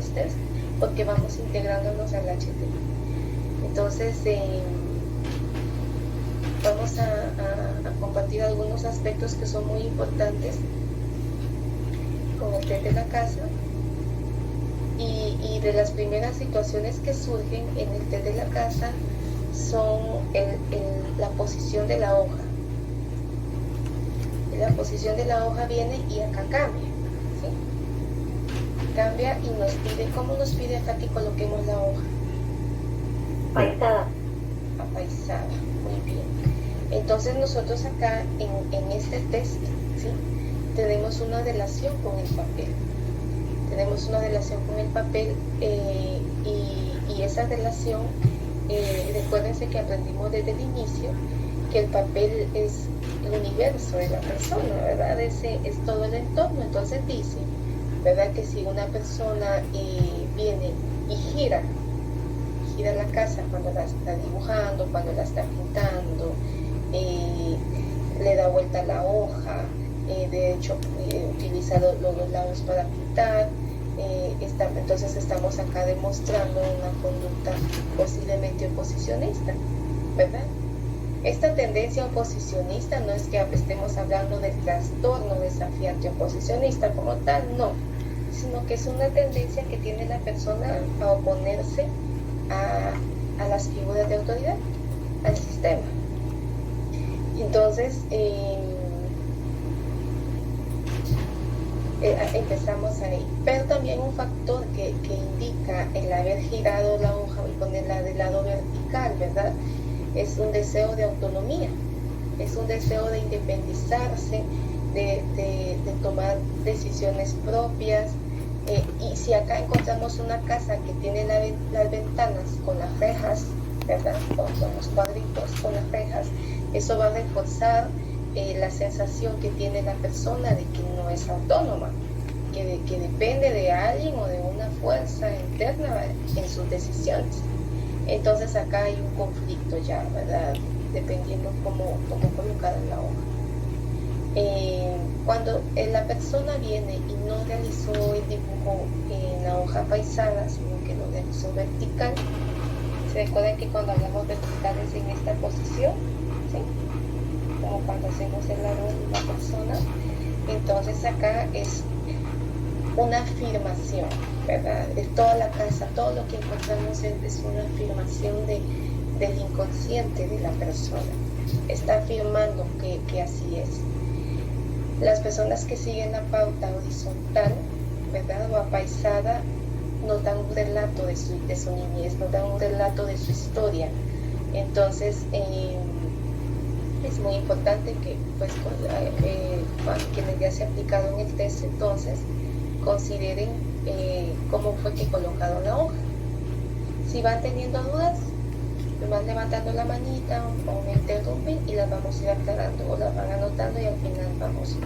los test porque vamos integrándonos al HTI. Entonces, vamos a compartir algunos aspectos que son muy importantes con el test de la casa. Y de las primeras situaciones que surgen en el test de la casa son la posición de la hoja. La posición de la hoja viene y acá cambia, ¿sí? Cambia y nos pide, ¿cómo nos pide acá que coloquemos la hoja? Apaisada. Apaisada, muy bien. Entonces nosotros acá en este test, ¿sí? Tenemos una relación con el papel. Tenemos una relación con el papel y esa relación, recuérdense que aprendimos desde el inicio que el papel es el universo de la persona, ¿verdad? Ese es todo el entorno. Entonces dice, ¿verdad? Que si una persona viene y gira la casa cuando la está dibujando, cuando la está pintando, le da vuelta a la hoja, de hecho utiliza los dos lados para pintar, entonces estamos acá demostrando una conducta posiblemente oposicionista, ¿verdad? Esta tendencia oposicionista no es que estemos hablando del trastorno desafiante oposicionista como tal, no, sino que es una tendencia que tiene la persona a oponerse a las figuras de autoridad, al sistema. Entonces, empezamos ahí. Pero también un factor que indica el haber girado la hoja y ponerla del lado vertical, ¿verdad? Es un deseo de autonomía, es un deseo de independizarse, de tomar decisiones propias. Y si acá encontramos una casa que tiene las ventanas con las rejas, ¿verdad? Con los cuadritos, con las rejas, eso va a reforzar la sensación que tiene la persona de que no es autónoma, que depende de alguien o de una fuerza interna en sus decisiones. Entonces acá hay un conflicto ya, ¿verdad? Dependiendo cómo colocar en la hoja. Cuando la persona viene y no realizó el dibujo en la hoja paisada, sino que lo realizó vertical, ¿se recuerdan que cuando hablamos verticales en esta posición, ¿sí? Como cuando hacemos el lado de una persona, entonces acá es una afirmación, ¿verdad? De toda la casa, todo lo que encontramos es una afirmación del inconsciente de la persona. Está afirmando que así es. Las personas que siguen la pauta horizontal, ¿verdad? O apaisada, nos dan un relato de su niñez, nos dan un relato de su historia. Entonces, es muy importante que, pues, quienes ya se aplicaron el test, entonces, consideren cómo fue que colocaron la hoja. Si van teniendo dudas, van levantando la manita o me interrumpen y las vamos a ir aclarando o las van anotando y al final vamos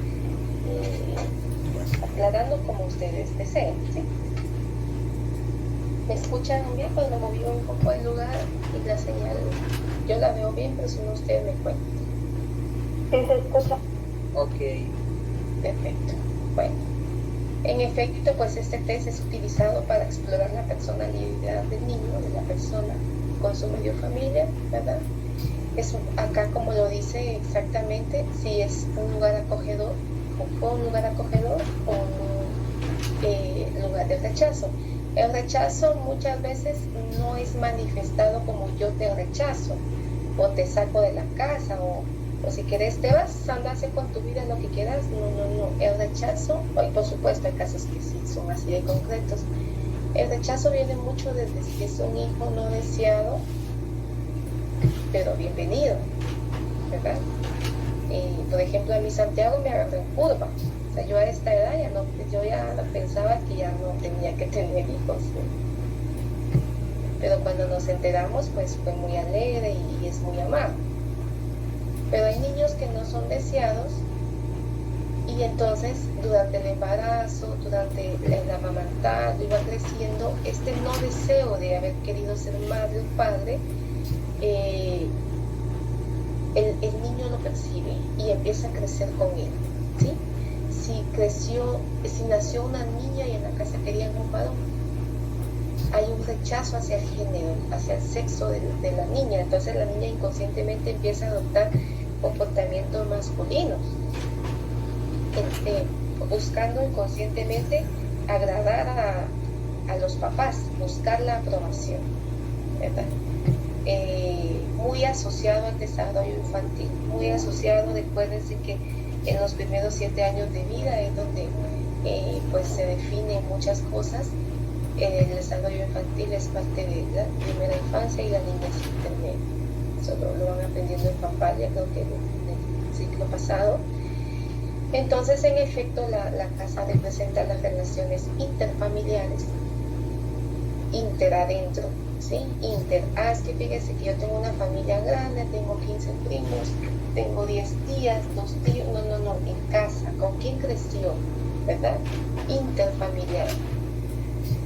aclarando como ustedes deseen, ¿sí? ¿Me escuchan bien? Pues me moví un poco el lugar y la señal yo la veo bien, pero si no ustedes me cuentan. Sí, se escucha. Ok, perfecto. Bueno, en efecto, pues este test es utilizado para explorar la personalidad del niño, de la persona con su medio familiar, ¿verdad? Es acá, como lo dice exactamente, si es un lugar acogedor, o fue un lugar acogedor o un lugar de rechazo. El rechazo muchas veces no es manifestado como yo te rechazo, o te saco de la casa, o si quieres te vas, andase con tu vida lo que quieras. No. El rechazo, y por supuesto hay casos que sí son así de concretos. El rechazo viene mucho desde que es un hijo no deseado, pero bienvenido, ¿verdad? Por ejemplo, a mi Santiago me agarró en curva. O sea, yo a esta edad yo ya pensaba que ya no tenía que tener hijos, ¿sí? Pero cuando nos enteramos, pues fue muy alegre y es muy amado. Pero hay niños que no son deseados y entonces durante el embarazo, durante el amamantado, iba creciendo este no deseo de haber querido ser madre o padre. El niño lo percibe y empieza a crecer con él, ¿sí? Si nació una niña y en la casa querían un varón, hay un rechazo hacia el género, hacia el sexo de la niña. Entonces la niña inconscientemente empieza a adoptar comportamientos masculinos, buscando inconscientemente agradar a los papás, buscar la aprobación, ¿verdad? Muy asociado al desarrollo infantil, muy asociado, recuérdense que en los primeros 7 años de vida es donde pues se definen muchas cosas. El desarrollo infantil es parte de la primera infancia y la niñez intermedia. Eso lo van aprendiendo en Pampalia, creo que en el ciclo pasado. Entonces, en efecto, la casa representa las relaciones interfamiliares, interadentro, ¿sí? Es que fíjese que yo tengo una familia grande, tengo 15 primos, tengo 10 tías, 2 tíos, no, en casa, ¿con quién creció? ¿Verdad? Interfamiliar,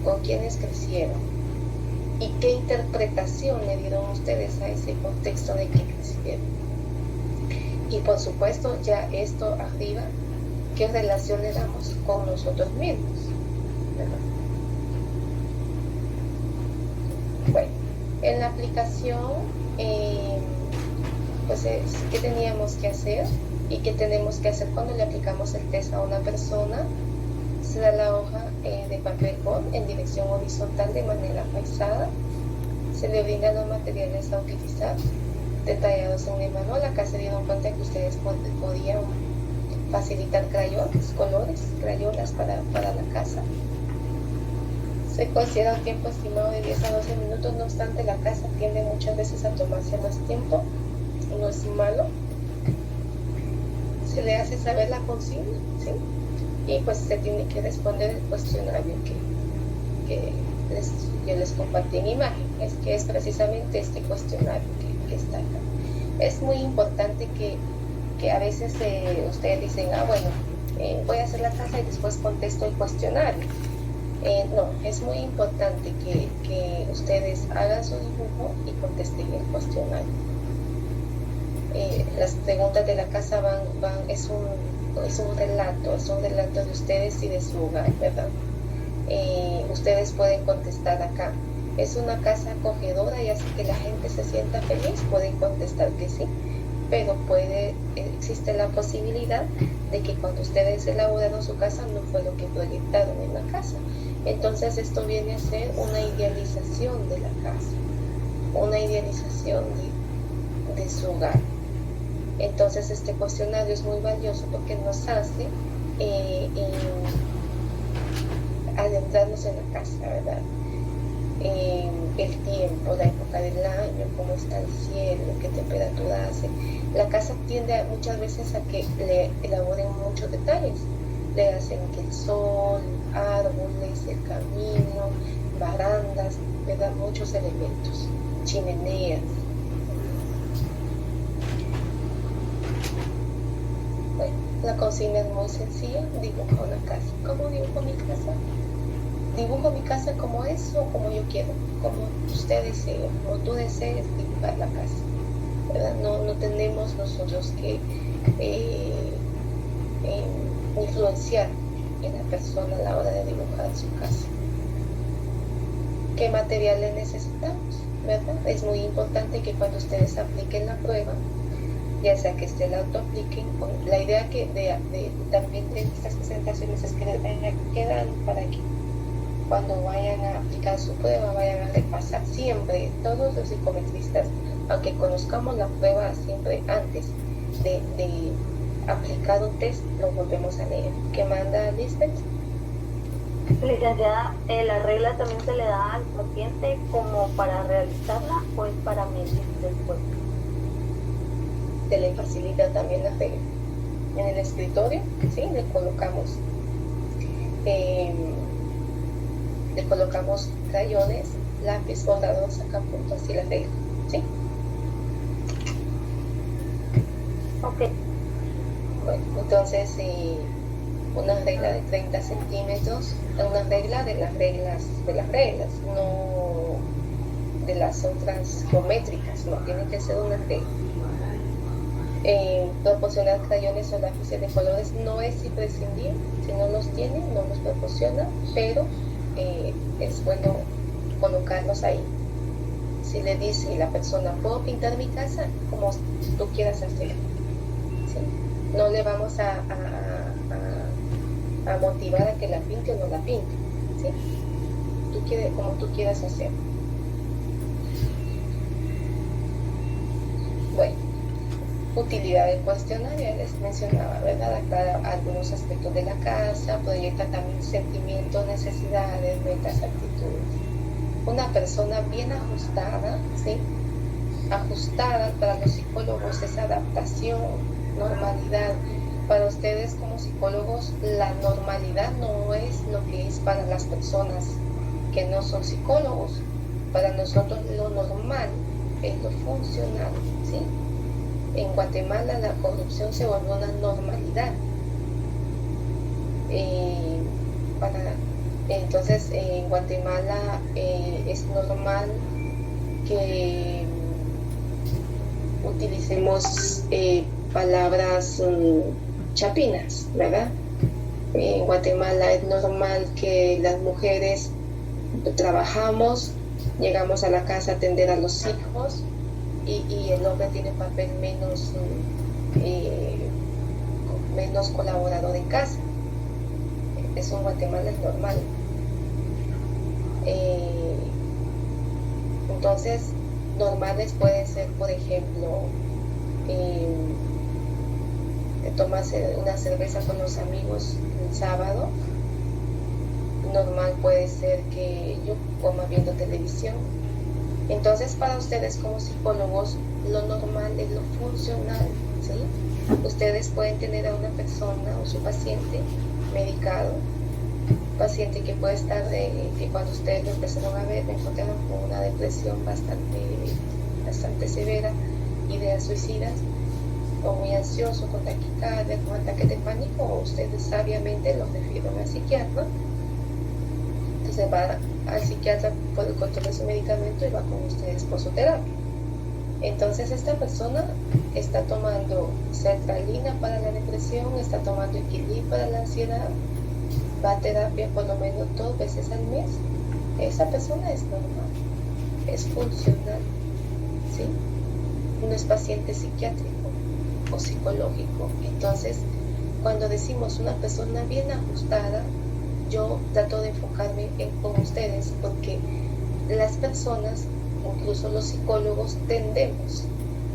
¿con quiénes crecieron? ¿Y qué interpretación le dieron ustedes a ese contexto de que crecieron? Y por supuesto, ya esto arriba, ¿qué relación le damos con nosotros mismos? ¿Verdad? Bueno, en la aplicación, pues ¿qué teníamos que hacer? ¿Y qué tenemos que hacer cuando le aplicamos el test a una persona? Se da la hoja de papel bond en dirección horizontal de manera paisada. Se le brindan los materiales a utilizar detallados en el manual. Acá se dieron cuenta que ustedes podían facilitar crayones, colores, crayolas para la casa. Se considera un tiempo estimado de 10 a 12 minutos, no obstante la casa tiende muchas veces a tomarse más tiempo, no es malo. Se le hace saber la consigna, ¿sí? Y pues se tiene que responder el cuestionario que yo les compartí en imagen. Es precisamente este cuestionario que está acá. Es muy importante que a veces ustedes dicen, voy a hacer la casa y después contesto el cuestionario. No, es muy importante que ustedes hagan su dibujo y contesten el cuestionario. Las preguntas de la casa es un relato de ustedes y de su hogar, ¿verdad? Ustedes pueden contestar acá. ¿Es una casa acogedora y hace que la gente se sienta feliz? Pueden contestar que sí, pero existe la posibilidad de que cuando ustedes elaboraron su casa no fue lo que proyectaron en la casa. Entonces esto viene a ser una idealización de la casa, una idealización de su hogar. Entonces este cuestionario es muy valioso porque nos hace adentrarnos en la casa, ¿verdad? El tiempo, la época del año, cómo está el cielo, qué temperatura hace. La casa tiende muchas veces a que le elaboren muchos detalles. Le hacen que el sol, árboles, el camino, barandas, ¿verdad? Muchos elementos, chimeneas. Bueno, la consigna es muy sencilla, dibuja una casa. ¿Cómo dibujo mi casa? Dibujo mi casa como es o como yo quiero, como usted desee, como tú desees dibujar la casa, ¿verdad? No tenemos nosotros que influenciar en la persona a la hora de dibujar su casa. ¿Qué materiales necesitamos? ¿Verdad? Es muy importante que cuando ustedes apliquen la prueba, ya sea que la autoapliquen, la idea también de estas presentaciones es que les quedan para que cuando vayan a aplicar su prueba vayan a repasar siempre. Todos los psicometristas, aunque conozcamos la prueba siempre antes de aplicar un test, lo volvemos a leer. ¿Qué manda Lisbeth? Licenciada, ¿la regla también se le da al paciente como para realizarla o es para medir después? Se le facilita también la regla. En el escritorio, ¿sí? Le colocamos crayones, lápiz, borrador, sacapuntas y la regla, ¿sí? Ok. Bueno, entonces una regla de 30 centímetros, una regla de las reglas, no de las otras geométricas, no, tiene que ser una regla. Proporcionar crayones o lápices de colores no es imprescindible, si no los tienen, no los proporciona, pero es bueno colocarlos ahí. Si le dice la persona, ¿puedo pintar mi casa? Como tú quieras hacer, ¿sí? No le vamos a motivar a que la pinte o no la pinte, ¿sí? Como tú quieras hacer. Bueno, utilidad del cuestionario, les mencionaba, ¿verdad? Aclara algunos aspectos de la casa, proyecta también sentimientos, necesidades, metas, actitudes. Una persona bien ajustada, ¿sí? Ajustada para los psicólogos es adaptación, normalidad. Para ustedes como psicólogos, la normalidad no es lo que es para las personas que no son psicólogos. Para nosotros lo normal es lo funcional, ¿sí? En Guatemala la corrupción se volvió una normalidad. Entonces en Guatemala es normal que utilicemos palabras chapinas, ¿verdad? En Guatemala es normal que las mujeres trabajamos, llegamos a la casa a atender a los hijos y el hombre tiene un papel menos colaborador en casa. Eso en Guatemala es normal. Entonces, normales pueden ser, por ejemplo, tomarse una cerveza con los amigos el sábado. Normal puede ser que yo coma viendo televisión. Entonces, para ustedes como psicólogos, lo normal es lo funcional, ¿sí? Ustedes pueden tener a una persona o su paciente medicado, paciente que puede estar, que cuando ustedes lo empezaron a ver, me encontraron con una depresión bastante severa, ideas suicidas, o muy ansioso, con taquicardia, con ataques de pánico, o ustedes sabiamente los refieren al psiquiatra. Entonces va al psiquiatra por el control de su medicamento y va con ustedes por su terapia. Entonces esta persona está tomando sertralina para la depresión, está tomando equilibrio para la ansiedad, va a terapia por lo menos 2 veces al mes. Esa persona es normal, es funcional, ¿sí? No es paciente psiquiátrico o psicológico. Entonces, cuando decimos una persona bien ajustada, yo trato de enfocarme con ustedes, porque las personas, incluso los psicólogos, tendemos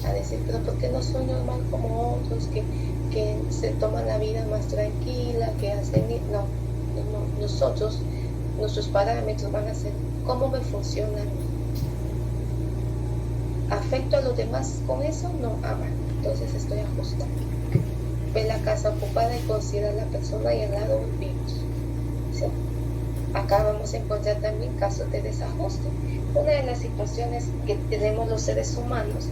a decir, pero ¿por qué no soy normal como otros que se toman la vida más tranquila, que hacen? No, nosotros, nuestros parámetros van a ser cómo me funciona a mí. ¿Afecto a los demás con eso? No, entonces estoy ajustada. Ve la casa ocupada y considera a la persona y al lado un virus, ¿sí? Acá vamos a encontrar también casos de desajuste. Una de las situaciones que tenemos los seres humanos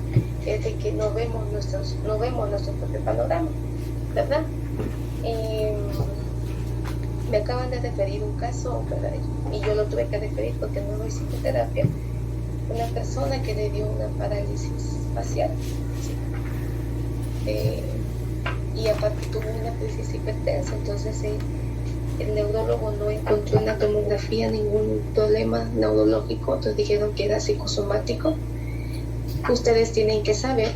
es de que no vemos nuestro propio panorama, ¿verdad? Me acaban de referir un caso, ¿verdad? Y yo lo tuve que referir porque no doy psicoterapia. Una persona que le dio una parálisis facial, ¿sí? Y aparte tuvo una crisis hipertensa. Entonces el neurólogo no encontró en la tomografía ningún problema neurológico, entonces dijeron que era psicosomático. Ustedes tienen que saber,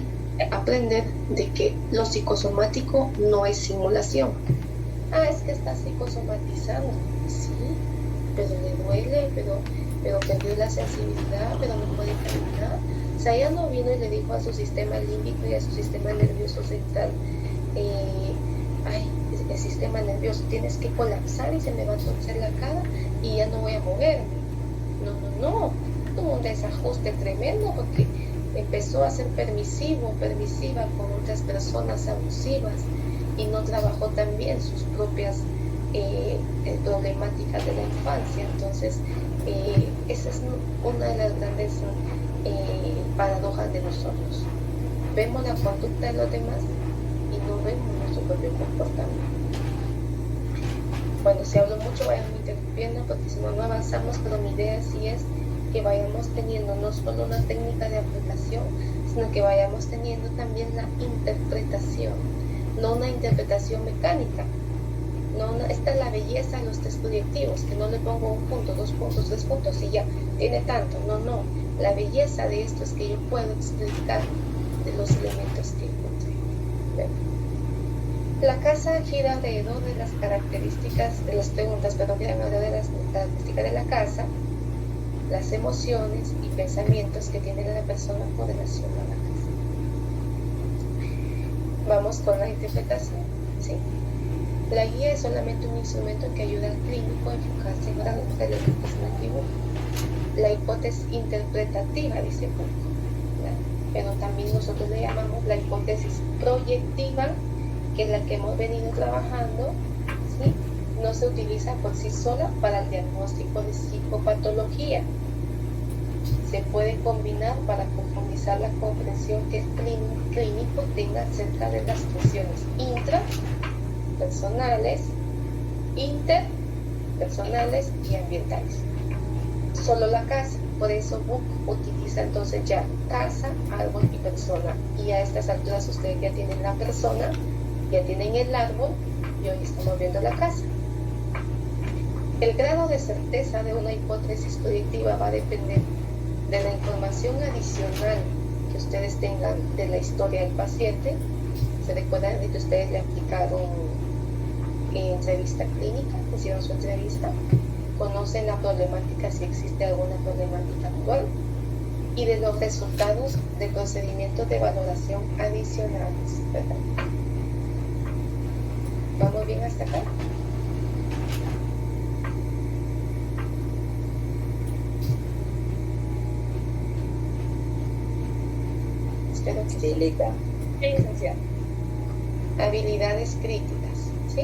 aprender de que lo psicosomático no es simulación. Es que está psicosomatizando, sí, pero le duele, pero perdió la sensibilidad, pero no puede caminar. O sea, ella no vino y le dijo a su sistema límbico y a su sistema nervioso central, el sistema nervioso, tienes que colapsar y se me va a torcer la cara y ya no voy a moverme. No, tuvo un desajuste tremendo porque empezó a ser permisiva con otras personas abusivas y no trabajó también sus propias problemáticas de la infancia. Entonces esa es una de las grandes paradojas de nosotros. Vemos la conducta de los demás y no vemos nuestro propio comportamiento. Bueno, si hablo mucho vayan interrumpiendo porque si no avanzamos, pero mi idea sí es que vayamos teniendo no solo una técnica de aplicación, sino que vayamos teniendo también la interpretación, no una interpretación mecánica. esta es la belleza de los test proyectivos, que no le pongo 1 punto, 2 puntos, 3 puntos y ya, tiene tanto. No. La belleza de esto es que yo puedo explicar de los elementos que encontré. La casa gira alrededor de las características, de las preguntas, pero giran alrededor de las características de la casa, las emociones y pensamientos que tiene la persona con relación a la casa. Vamos con la interpretación, ¿sí? La guía es solamente un instrumento que ayuda al clínico a enfocarse en los elementos en el dibujo. La hipótesis interpretativa, dice Foucault, pero también nosotros le llamamos la hipótesis proyectiva, que es la que hemos venido trabajando, ¿sí? No se utiliza por sí sola para el diagnóstico de psicopatología. Se puede combinar para profundizar la comprensión que el clínico tenga acerca de las cuestiones intrapersonales, interpersonales y ambientales. Solo la casa, por eso Buck utiliza entonces ya casa, árbol y persona. Y a estas alturas ustedes ya tienen la persona, ya tienen el árbol y hoy estamos viendo la casa. El grado de certeza de una hipótesis proyectiva va a depender de la información adicional que ustedes tengan de la historia del paciente. Se recuerdan de que ustedes le aplicaron entrevista clínica, hicieron su entrevista, conocen la problemática, si existe alguna problemática actual, y de los resultados de procedimientos de valoración adicionales, ¿verdad? ¿Vamos bien hasta acá? Espero que sí. Licenciada. Habilidades críticas, ¿sí?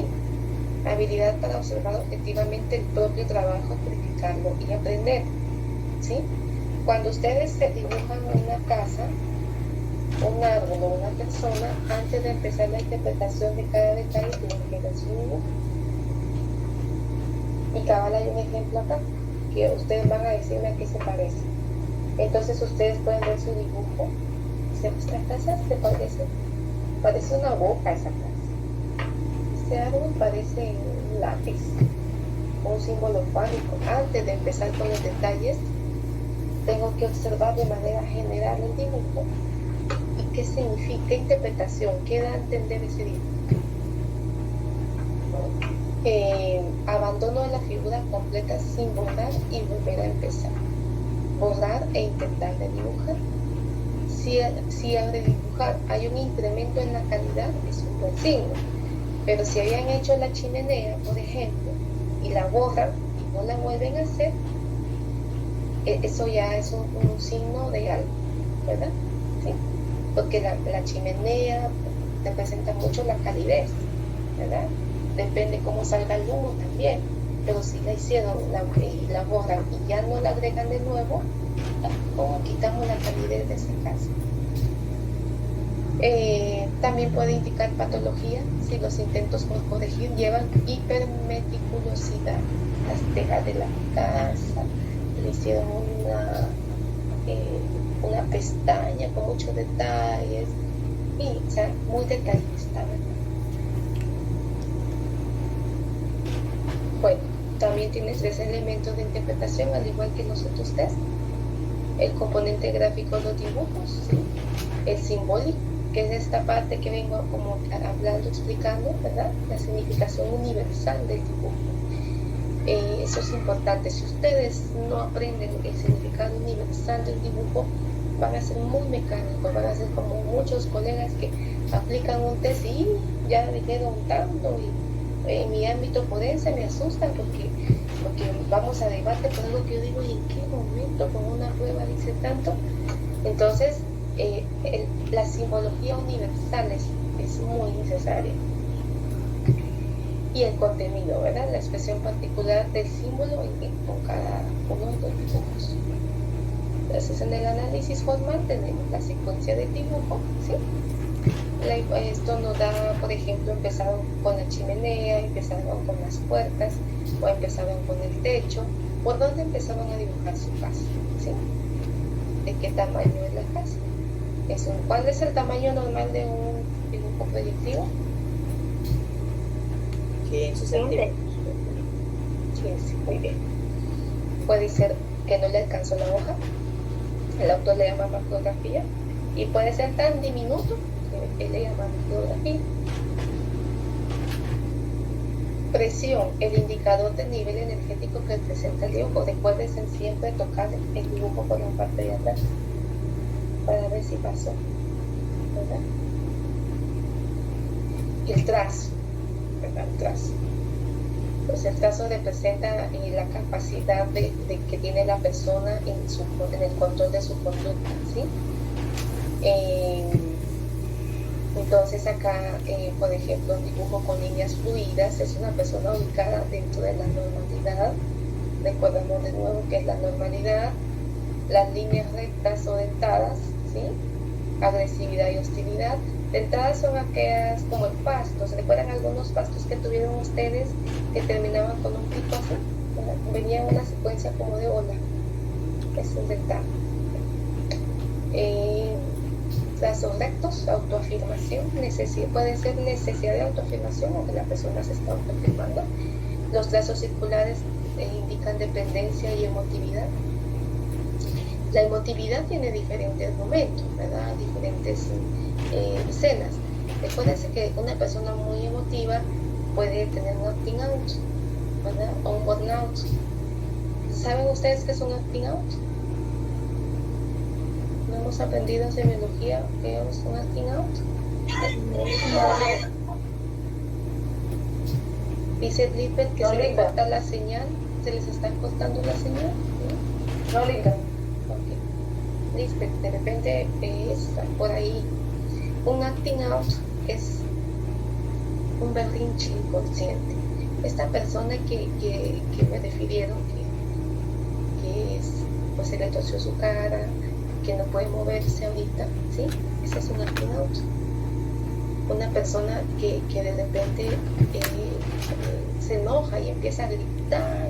Habilidad para observar objetivamente el propio trabajo, criticarlo y aprender, ¿sí? Cuando ustedes se dibujan una casa, un árbol o una persona, antes de empezar la interpretación de cada detalle tienen que ver su dibujo. Y cabal hay un ejemplo acá, que ustedes van a decirme a qué se parece. Entonces ustedes pueden ver su dibujo. Esta casa se parece una boca esa casa. Este árbol parece un lápiz, un símbolo fálico. Antes de empezar con los detalles, tengo que observar de manera general el dibujo y qué significa, qué interpretación, qué da a entender ese dibujo. Abandono la figura completa sin bordar y volver a empezar. Borrar e intentar de dibujar. Si al dibujar hay un incremento en la calidad, es un buen signo. Pero si habían hecho la chimenea, por ejemplo, y la borran y no la vuelven a hacer, eso ya es un signo de algo, ¿verdad? ¿Sí? Porque la chimenea representa mucho la calidez, ¿verdad? Depende cómo salga el humo también. Pero si la hicieron y la borran y ya no la agregan de nuevo, ¿cómo quitamos la calidez de esa casa? También puede indicar patología si los intentos por corregir llevan hipermeticulosidad. Las tejas de la casa, le hicieron una pestaña con muchos detalles, y, o sea, muy detallista, ¿verdad? Bueno, también tiene 3 elementos de interpretación, al igual que los otros 3. El componente gráfico de los dibujos, ¿sí? El simbólico, que es esta parte que vengo como hablando, explicando, ¿verdad? La significación universal del dibujo. Eso es importante. Si ustedes no aprenden el significado universal del dibujo, van a ser muy mecánicos, van a ser como muchos colegas que aplican un test y ya me quedo tanto, y en mi ámbito forense me asustan porque vamos a debate por algo que yo digo, ¿y en qué momento con una prueba dice tanto? Entonces, la simbología universal es muy necesaria. Y el contenido, ¿verdad? La expresión particular del símbolo con cada uno de los dibujos. Entonces, en el análisis formal tenemos la secuencia del dibujo, ¿sí? Esto nos da, por ejemplo, empezaron con la chimenea, empezaron con las puertas, o empezaron con el techo. ¿Por dónde empezaron a dibujar su casa? ¿Sí? ¿De qué tamaño es la casa? ¿Cuál es el tamaño normal de un dibujo proyectivo? que en sus 15. sentimientos. 15, muy bien. Puede ser que no le alcanzó la hoja, el autor le llama macrografía, y puede ser tan diminuto que él le llama micrografía. Presión, el indicador del nivel energético que presenta el dibujo. Recuérdense siempre tocar el dibujo por la parte de atrás para ver si pasó, ¿verdad? El trazo, ¿verdad? El trazo. Pues el trazo representa la capacidad que tiene la persona en el control de su conducta, ¿sí? Entonces acá, por ejemplo, un dibujo con líneas fluidas es una persona ubicada dentro de la normalidad. Recordamos de nuevo que es la normalidad, las líneas rectas o dentadas, ¿sí? Agresividad y hostilidad. Dentadas son aquellas como el pasto. ¿Se recuerdan algunos pastos que tuvieron ustedes que terminaban con un pico así? Venía una secuencia como de ola. Es un dentado. Trazos rectos, autoafirmación, puede ser necesidad de autoafirmación o que la persona se está autoafirmando. Los trazos circulares indican dependencia y emotividad. La emotividad tiene diferentes momentos, ¿verdad? Diferentes escenas. Recuérdense que una persona muy emotiva puede tener un acting out, ¿verdad? O un burnout. ¿Saben ustedes qué es un acting out? ¿No hemos aprendido en semiología qué es un acting out? Dice Lippert que se le corta la señal. ¿Se les está cortando la señal? ¿Sí? No, Linda. Ok. Lippert, de repente está por ahí. Un acting out es un berrinche inconsciente. Esta persona que me refirieron, que es, pues se le torció su cara, que no puede moverse ahorita, ¿sí? Ese es un acting out. Una persona que de repente se enoja y empieza a gritar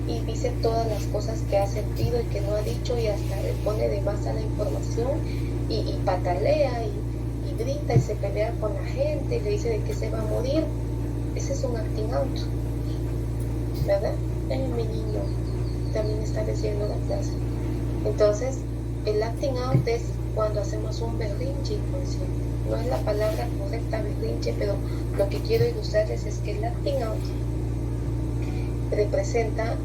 y dice todas las cosas que ha sentido y que no ha dicho y hasta le pone de más a la información y patalea y grita y se pelea con la gente y le dice de que se va a morir. Ese es un acting out, ¿verdad? Mi niño también está diciendo la clase. Entonces, el acting out es cuando hacemos un berrinche inconsciente. No es la palabra correcta berrinche, pero lo que quiero ilustrarles es que el acting out representa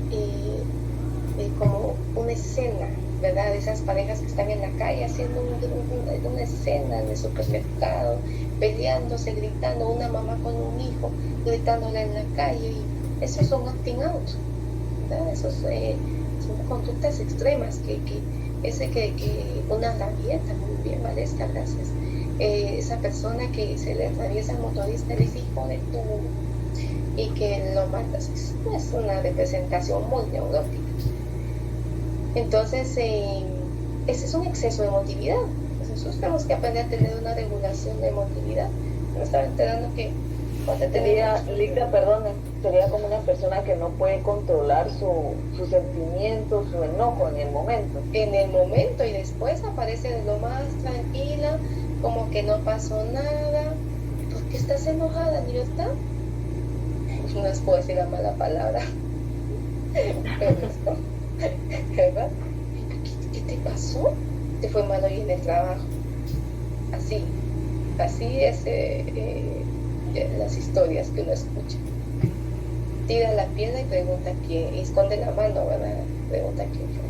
como una escena, ¿verdad? De esas parejas que están en la calle haciendo una escena en el supermercado, peleándose, gritando, una mamá con un hijo, gritándole en la calle. Y eso es un acting out, ¿verdad? Eso son conductas extremas que una rabieta, muy bien, Valesca, gracias. Esa persona que se le atraviesa al motorista y le dice hijo de tu, y que lo mata, es una representación muy neurótica. Entonces, ese es un exceso de emotividad. Nosotros tenemos que aprender a tener una regulación de emotividad. Me estaba enterando que sería, Linda, perdón, sería como una persona que no puede controlar su sentimiento, su enojo en el momento. En el momento, y después aparece de lo más tranquila, como que no pasó nada. ¿Por qué estás enojada, libertad? No les puedo decir la mala palabra. ¿Verdad? ¿Qué te pasó? Te fue mal hoy en el trabajo. Así es las historias que uno escucha. Tira la piedra y pregunta quién, y esconde la mano, ¿verdad? Pregunta quién fue.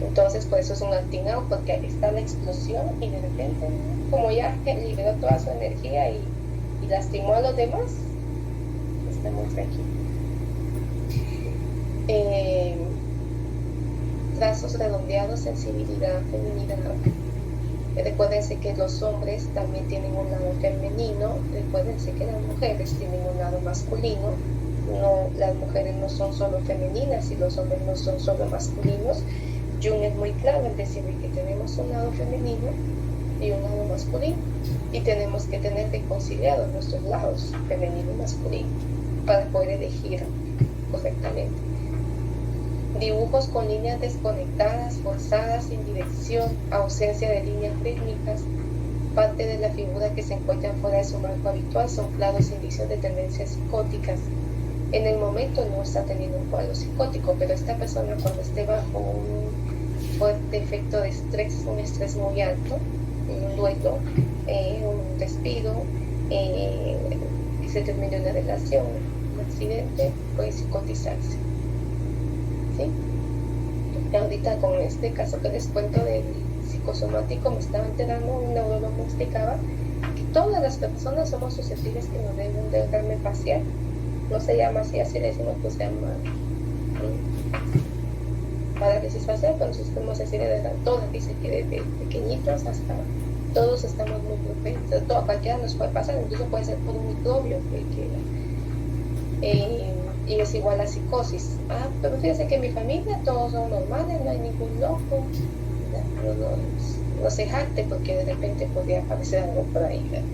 Entonces, por eso es un acting out, porque está la explosión y de repente, como ya liberó toda su energía y lastimó a los demás, está muy tranquilo. Trazos redondeados, sensibilidad, feminidad. Recuérdense que los hombres también tienen un lado femenino. Recuérdense que las mujeres tienen un lado masculino. No, las mujeres no son solo femeninas y los hombres no son solo masculinos. Jung es muy claro en decir que tenemos un lado femenino y un lado masculino, y tenemos que tener reconciliados nuestros lados femenino y masculino para poder elegir correctamente. Dibujos con líneas desconectadas, forzadas, sin dirección, ausencia de líneas rítmicas. Parte de la figura que se encuentra fuera de su marco habitual son claros indicios de tendencias psicóticas. En el momento no está teniendo un cuadro psicótico, pero esta persona cuando esté bajo un fuerte efecto de estrés, un estrés muy alto, un duelo, un despido, se termina una relación, un accidente, puede psicotizarse. ¿Sí? Ahorita con este caso que les cuento del psicosomático me estaba enterando, un neurólogo me explicaba que todas las personas somos susceptibles que nos den un derrame facial. No se llama así, así le decimos, pues se llama parálisis facial, pero nosotros podemos decir de verdad, todas, dice que desde pequeñitos hasta todos estamos muy propensos, a cualquiera nos puede pasar, incluso puede ser por un microbio y es igual a psicosis. Pero fíjense que en mi familia todos son normales, no hay ningún loco, no se jacte porque de repente podría aparecer algo por ahí, ¿verdad?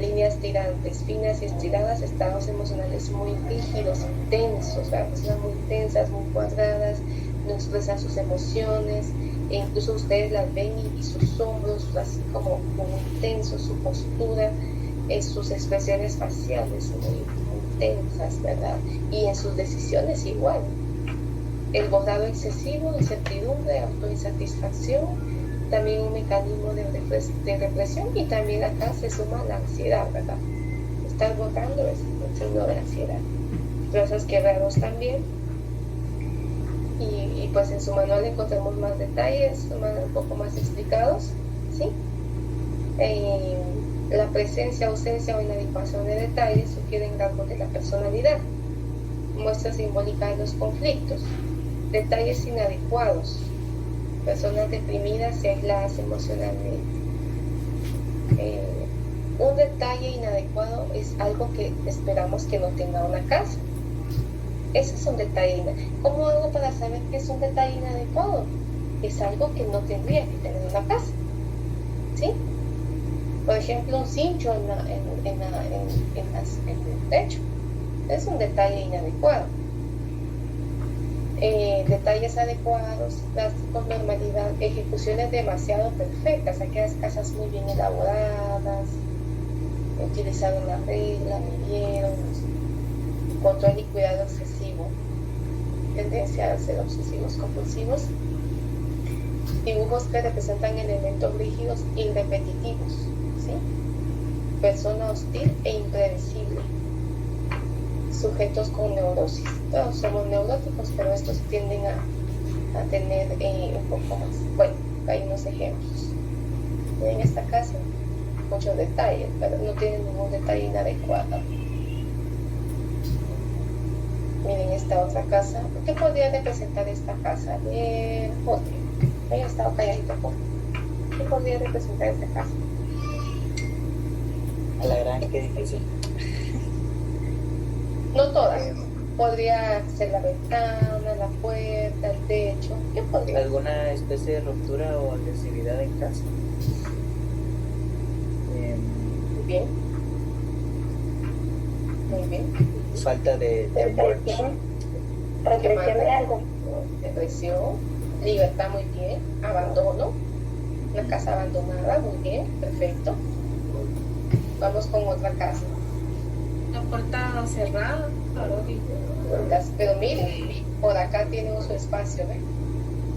Líneas tirantes, finas y estiradas, estados emocionales muy rígidos, tensos, personas muy tensas, muy cuadradas, no expresan sus emociones, e incluso ustedes las ven y sus hombros así como muy tensos, su postura, sus expresiones faciales muy tensas, ¿verdad? Y en sus decisiones igual. El borrado excesivo, incertidumbre, autoinsatisfacción, también un mecanismo de represión, y también acá se suma la ansiedad, ¿verdad? Estar borrando es un signo de ansiedad. Trazos quebrados también, y pues en su manual encontramos más detalles, un poco más explicados, ¿sí? La presencia, ausencia o inadecuación de detalles sugieren rasgos de la personalidad, muestra simbólica de los conflictos, detalles inadecuados, personas deprimidas y aisladas emocionalmente. Un detalle inadecuado es algo que esperamos que no tenga una casa. Ese es un detalle inadecuado. ¿Cómo hago para saber que es un detalle inadecuado? Es algo que no tendría que tener una casa, ¿sí? Por ejemplo, un cincho en el techo es un detalle inadecuado. Detalles adecuados, plásticos, normalidad, ejecuciones demasiado perfectas, aquellas casas muy bien elaboradas, utilizaron la regla, midieron, control y cuidado excesivo, tendencia a ser obsesivos compulsivos, dibujos que representan elementos rígidos y repetitivos, ¿sí? Persona hostil e impredecible, sujetos con neurosis. Todos somos neuróticos, pero estos tienden a tener un poco más. Bueno, hay unos ejemplos. En esta casa, muchos detalles, pero no tienen ningún detalle inadecuado. Miren esta otra casa. ¿Qué podría representar esta casa? Jorge. He estado calladito, Jorge. ¿Qué podría representar esta casa? A la gran, qué difícil. No todas. Podría ser la ventana, la puerta, el techo. ¿Qué podría? ¿Alguna especie de ruptura o agresividad en casa? Muy bien. Muy bien. Falta de amor. Represión de algo. Depresión. Libertad, muy bien. Abandono. Una casa abandonada, muy bien. Perfecto. Vamos con otra casa. La puerta cerrada, claro. Pero miren, por acá tienen su espacio, ¿ven?